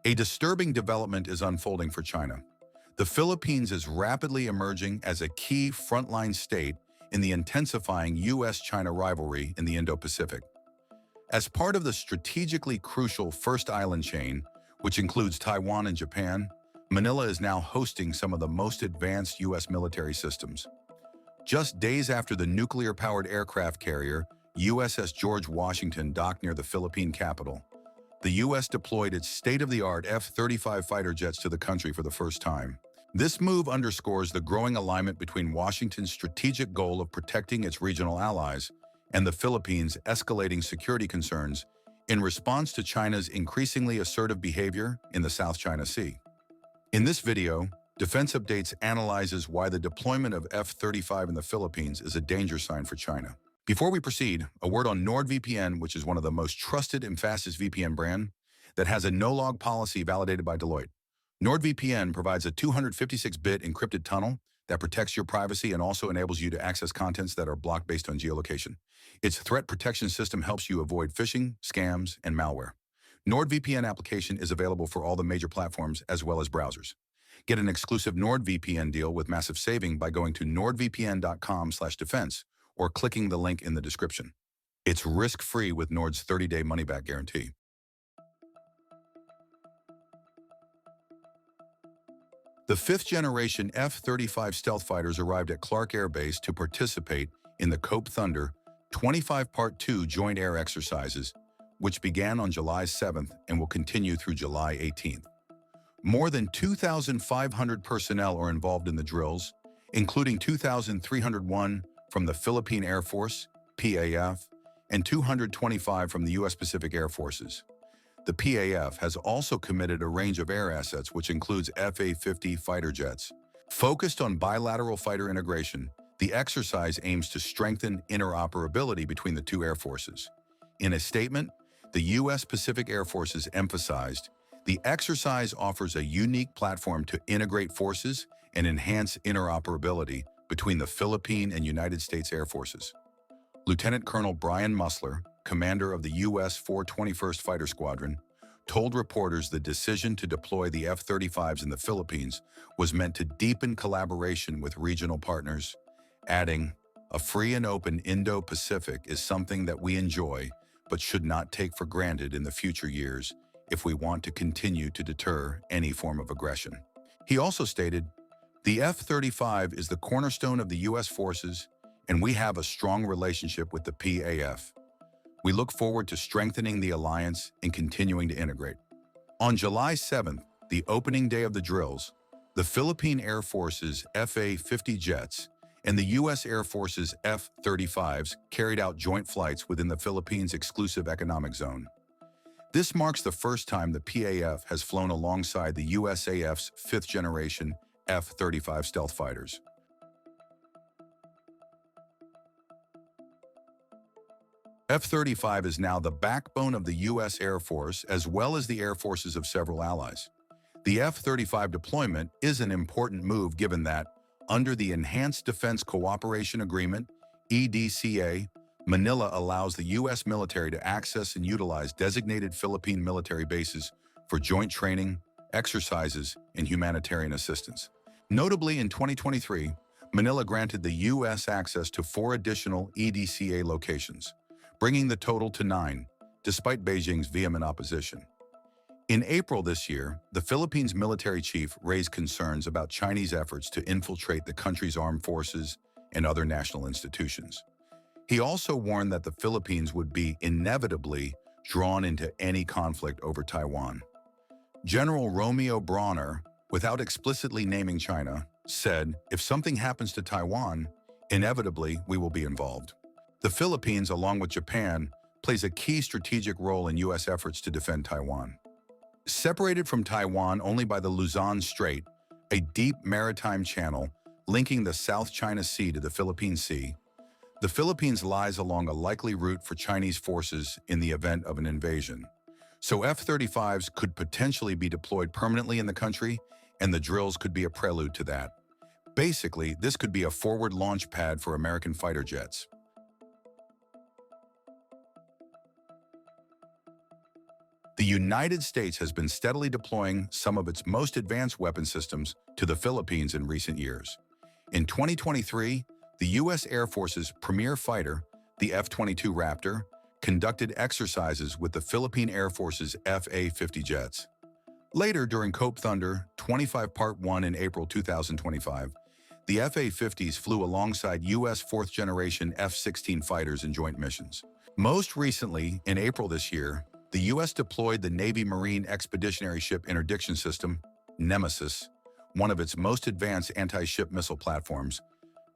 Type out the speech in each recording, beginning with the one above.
A disturbing development is unfolding for China. The Philippines is rapidly emerging as a key frontline state in the intensifying U.S. China rivalry in the Indo-Pacific. As part of the strategically crucial First Island chain, which includes Taiwan and Japan, Manila is now hosting some of the most advanced U.S. military systems. Just days after the nuclear-powered aircraft carrier USS George Washington docked near the Philippine capital, the U.S. deployed its state-of-the-art F-35 fighter jets to the country for the first time. This move underscores the growing alignment between Washington's strategic goal of protecting its regional allies and the Philippines' escalating security concerns in response to China's increasingly assertive behavior in the South China Sea. In this video, Defense Updates analyzes why the deployment of F-35 in the Philippines is a danger sign for China. Before we proceed, a word on NordVPN, which is one of the most trusted and fastest VPN brand that has a no-log policy validated by Deloitte. NordVPN provides a 256-bit encrypted tunnel that protects your privacy and also enables you to access contents that are blocked based on geolocation. Its threat protection system helps you avoid phishing, scams, and malware. NordVPN application is available for all the major platforms as well as browsers. Get an exclusive NordVPN deal with massive saving by going to nordvpn.com/defense or clicking the link in the description. It's risk-free with Nord's 30-day money-back guarantee. The fifth-generation F-35 stealth fighters arrived at Clark Air Base to participate in the Cope Thunder 25 Part 2 joint air exercises, which began on July 7th and will continue through July 18th. More than 2,500 personnel are involved in the drills, including 2,301 from the Philippine Air Force, PAF, and 225 from the U.S. Pacific Air Forces. The PAF has also committed a range of air assets, which includes F-A-50 fighter jets. Focused on bilateral fighter integration, the exercise aims to strengthen interoperability between the two air forces. In a statement, the U.S. Pacific Air Forces emphasized, the exercise offers a unique platform to integrate forces and enhance interoperability between the Philippine and United States Air Forces. Lieutenant Colonel Brian Musler, commander of the U.S. 421st Fighter Squadron, told reporters the decision to deploy the F-35s in the Philippines was meant to deepen collaboration with regional partners, adding, "A free and open Indo-Pacific is something that we enjoy but should not take for granted in the future years if we want to continue to deter any form of aggression." He also stated, "The F-35 is the cornerstone of the U.S. forces, and we have a strong relationship with the PAF. We look forward to strengthening the alliance and continuing to integrate." On July 7th, the opening day of the drills, the Philippine Air Force's F-A-50 jets and the U.S. Air Force's F-35s carried out joint flights within the Philippines' exclusive economic zone. This marks the first time the PAF has flown alongside the USAF's fifth-generation F-35 stealth fighters. F-35 is now the backbone of the U.S. Air Force as well as the air forces of several allies. The F-35 deployment is an important move given that, under the Enhanced Defense Cooperation Agreement, EDCA, Manila allows the U.S. military to access and utilize designated Philippine military bases for joint training, exercises, and humanitarian assistance. Notably, in 2023, Manila granted the U.S. access to 4 additional EDCA locations, bringing the total to 9, despite Beijing's vehement opposition. In April this year, the Philippines military chief raised concerns about Chinese efforts to infiltrate the country's armed forces and other national institutions. He also warned that the Philippines would be inevitably drawn into any conflict over Taiwan. General Romeo Brawner, without explicitly naming China, said, "If something happens to Taiwan, inevitably we will be involved." The Philippines, along with Japan, plays a key strategic role in U.S. efforts to defend Taiwan. Separated from Taiwan only by the Luzon Strait, a deep maritime channel linking the South China Sea to the Philippine Sea, the Philippines lies along a likely route for Chinese forces in the event of an invasion. So F-35s could potentially be deployed permanently in the country, and the drills could be a prelude to that. Basically, this could be a forward launch pad for American fighter jets. The United States has been steadily deploying some of its most advanced weapon systems to the Philippines in recent years. In 2023, the U.S. Air Force's premier fighter, the F-22 Raptor, conducted exercises with the Philippine Air Force's F-A-50 jets. Later, during COPE Thunder 25 Part 1 in April 2025, the F-A-50s flew alongside U.S. fourth-generation F-16 fighters in joint missions. Most recently, in April this year, the U.S. deployed the Navy Marine Expeditionary Ship Interdiction System, Nemesis, one of its most advanced anti-ship missile platforms,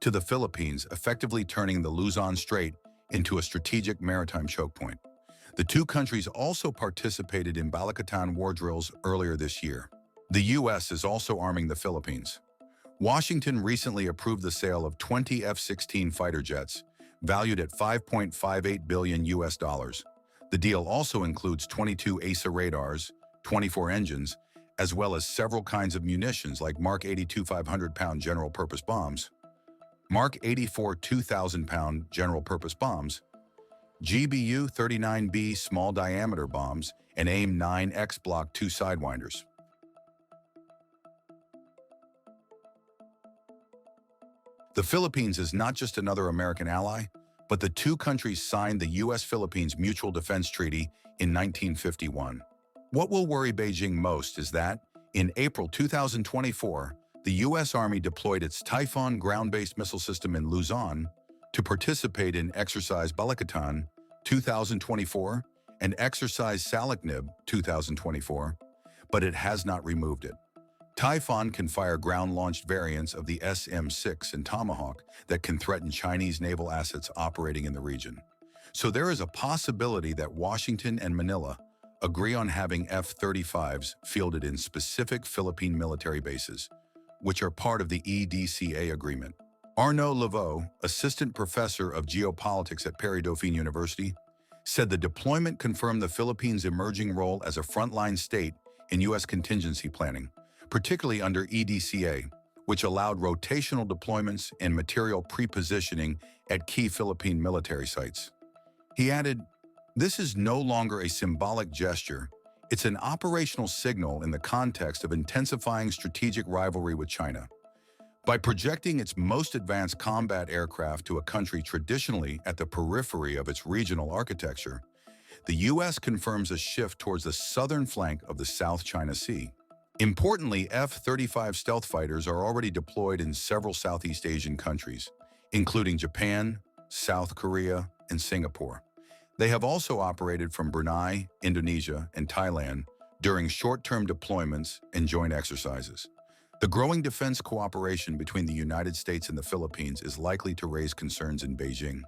to the Philippines, effectively turning the Luzon Strait into a strategic maritime choke point. The two countries also participated in Balikatan war drills earlier this year. The U.S. is also arming the Philippines. Washington recently approved the sale of 20 F-16 fighter jets, valued at $5.58 billion US dollars. The deal also includes 22 ASA radars, 24 engines, as well as several kinds of munitions like Mark 82 500-pound general-purpose bombs, Mark 84 2,000-pound general-purpose bombs, GBU 39B small-diameter bombs, and AIM-9X Block 2 sidewinders. The Philippines is not just another American ally, but the two countries signed the U.S.-Philippines Mutual Defense Treaty in 1951. What will worry Beijing most is that, in April 2024, the U.S. Army deployed its Typhoon ground-based missile system in Luzon to participate in Exercise Balikatan 2024 and Exercise Salaknib 2024, but it has not removed it. Typhoon can fire ground-launched variants of the SM-6 and Tomahawk that can threaten Chinese naval assets operating in the region. So there is a possibility that Washington and Manila agree on having F-35s fielded in specific Philippine military bases, which are part of the EDCA agreement. Arnaud Laveau, assistant professor of geopolitics at Paris-Dauphine University, said the deployment confirmed the Philippines' emerging role as a frontline state in U.S. contingency planning, particularly under EDCA, which allowed rotational deployments and material pre-positioning at key Philippine military sites. He added, "This is no longer a symbolic gesture, it's an operational signal in the context of intensifying strategic rivalry with China. By projecting its most advanced combat aircraft to a country traditionally at the periphery of its regional architecture, the U.S. confirms a shift towards the southern flank of the South China Sea." Importantly, F-35 stealth fighters are already deployed in several Southeast Asian countries, including Japan, South Korea, and Singapore. They have also operated from Brunei, Indonesia, and Thailand during short-term deployments and joint exercises. The growing defense cooperation between the United States and the Philippines is likely to raise concerns in Beijing.